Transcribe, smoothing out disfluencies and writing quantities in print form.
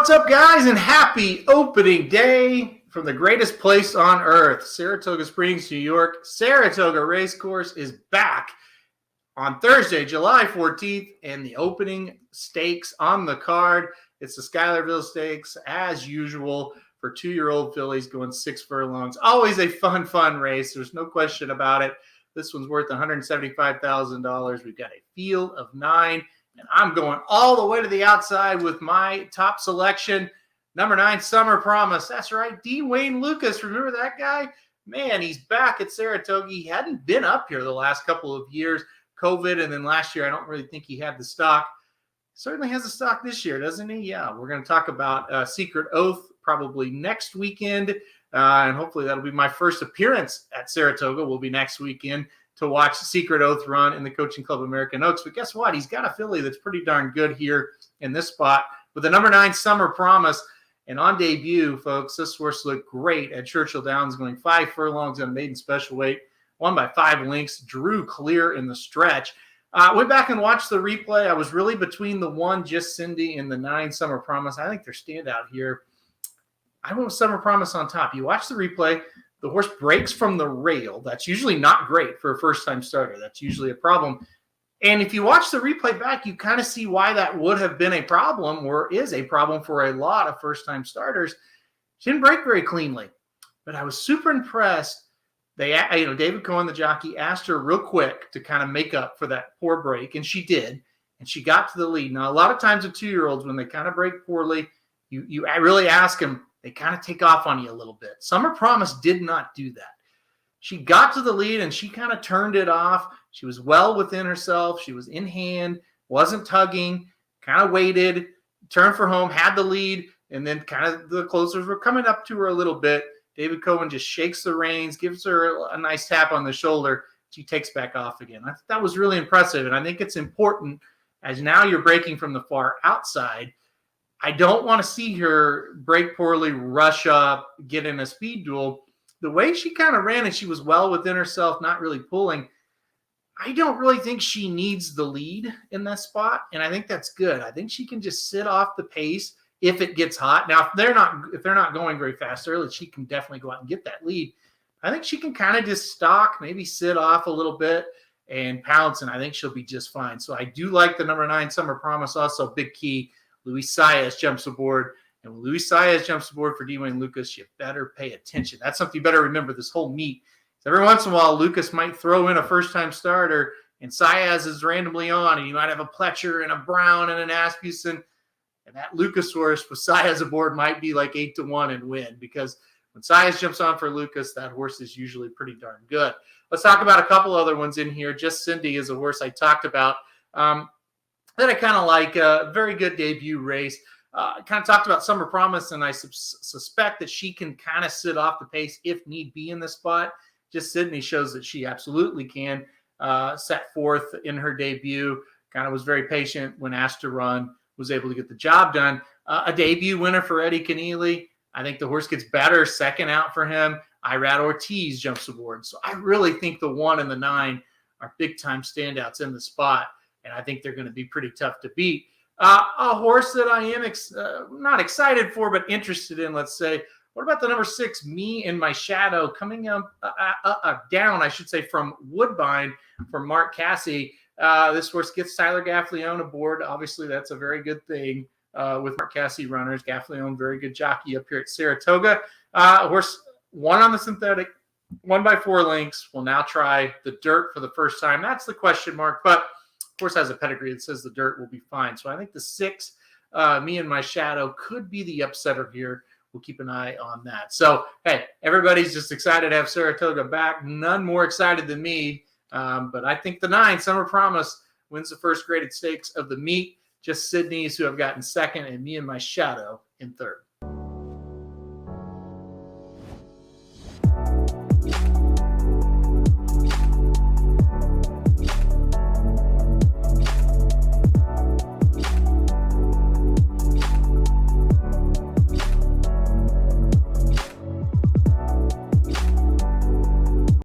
What's up, guys, and happy opening day from the greatest place on earth, Saratoga Springs, New York. Saratoga Racecourse is back on Thursday, July 14th, and the opening stakes on the card. It's the Schuylerville Stakes, as usual, for two-year-old fillies going 6 furlongs. Always a fun race. There's no question about it. This one's worth $175,000. We've got a field of 9. And I'm going all the way to the outside with my top selection, number 9, Summer Promise. That's right, Wayne Lukas. Remember that guy? Man, he's back at Saratoga. He hadn't been up here the last couple of years, COVID, and then last year I don't really think he had the stock. Certainly has the stock this year, doesn't he? Yeah, we're going to talk about Secret Oath probably next weekend, and hopefully that'll be my first appearance at Saratoga. Will be next weekend to watch Secret Oath run in the Coaching Club American Oaks. But guess what? He's got a filly that's pretty darn good here in this spot with the number 9 Summer Promise. And on debut, folks, this horse looked great at Churchill Downs, going 5 furlongs on maiden special weight, won by 5 lengths, drew clear in the stretch. Went back and watched the replay. I was really between the 1, Just Cindy, and the 9 Summer Promise. I think they're standout here. I went with Summer Promise on top. You watch the replay. The horse breaks from the rail. That's usually not great for a first-time starter. That's usually a problem. And if you watch the replay back, you kind of see why that would have been a problem or is a problem for a lot of first-time starters. She didn't break very cleanly, but I was super impressed. David Cohen, the jockey, asked her real quick to kind of make up for that poor break, and she did, and she got to the lead. Now, a lot of times with 2-year-olds, when they kind of break poorly, you really ask them, they kind of take off on you a little bit. Summer Promise did not do that. She got to the lead, and she kind of turned it off. She was well within herself. She was in hand, wasn't tugging, kind of waited, turned for home, had the lead, and then kind of the closers were coming up to her a little bit. David Cohen just shakes the reins, gives her a nice tap on the shoulder. She takes back off again. I thought that was really impressive, and I think it's important as now you're breaking from the far outside. I don't want to see her break poorly, rush up, get in a speed duel. The way she kind of ran and she was well within herself, not really pulling, I don't really think she needs the lead in that spot, and I think that's good. I think she can just sit off the pace if it gets hot. Now, if they're not going very fast early, she can definitely go out and get that lead. I think she can kind of just stalk, maybe sit off a little bit and pounce, and I think she'll be just fine. So I do like the number 9 Summer Promise. Also, big key. Luis Saez jumps aboard, and when Luis Saez jumps aboard for Wayne Lukas, you better pay attention. That's something you better remember this whole meet. Every once in a while, Lukas might throw in a first-time starter, and Saez is randomly on, and you might have a Pletcher and a Brown and an Asmussen, and that Lukas horse with Saez aboard might be like 8-1 and win, because when Saez jumps on for Lukas, that horse is usually pretty darn good. Let's talk about a couple other ones in here. Just Cindy is a horse I talked about. That I kind of like, a very good debut race. Kind of talked about Summer Promise, and I suspect that she can kind of sit off the pace if need be in this spot. Just Sydney shows that she absolutely can. Set forth in her debut, kind of was very patient when asked to run, was able to get the job done. A debut winner for Eddie Keneally. I think the horse gets better, second out for him. Irad Ortiz jumps aboard. So I really think the 1 and the 9 are big-time standouts in the spot, and I think they're going to be pretty tough to beat. A horse that I am not excited for, but interested in, let's say. What about the number 6, Me and My Shadow, coming up down, I should say, from Woodbine for Mark Casse. This horse gets Tyler Gaffleone aboard. Obviously, that's a very good thing with Mark Casse runners. Gaffleone, very good jockey up here at Saratoga. Horse won on the synthetic, won by 4 lengths. Will now try the dirt for the first time. That's the question mark, but of course has a pedigree that says the dirt will be fine. So I think the 6, Me and My Shadow, could be the upsetter here. We'll keep an eye on that. So, hey, everybody's just excited to have Saratoga back. None more excited than me. But I think the 9, Summer Promise, wins the first graded stakes of the meet. Just Sydney's, who have gotten second, and Me and My Shadow in third.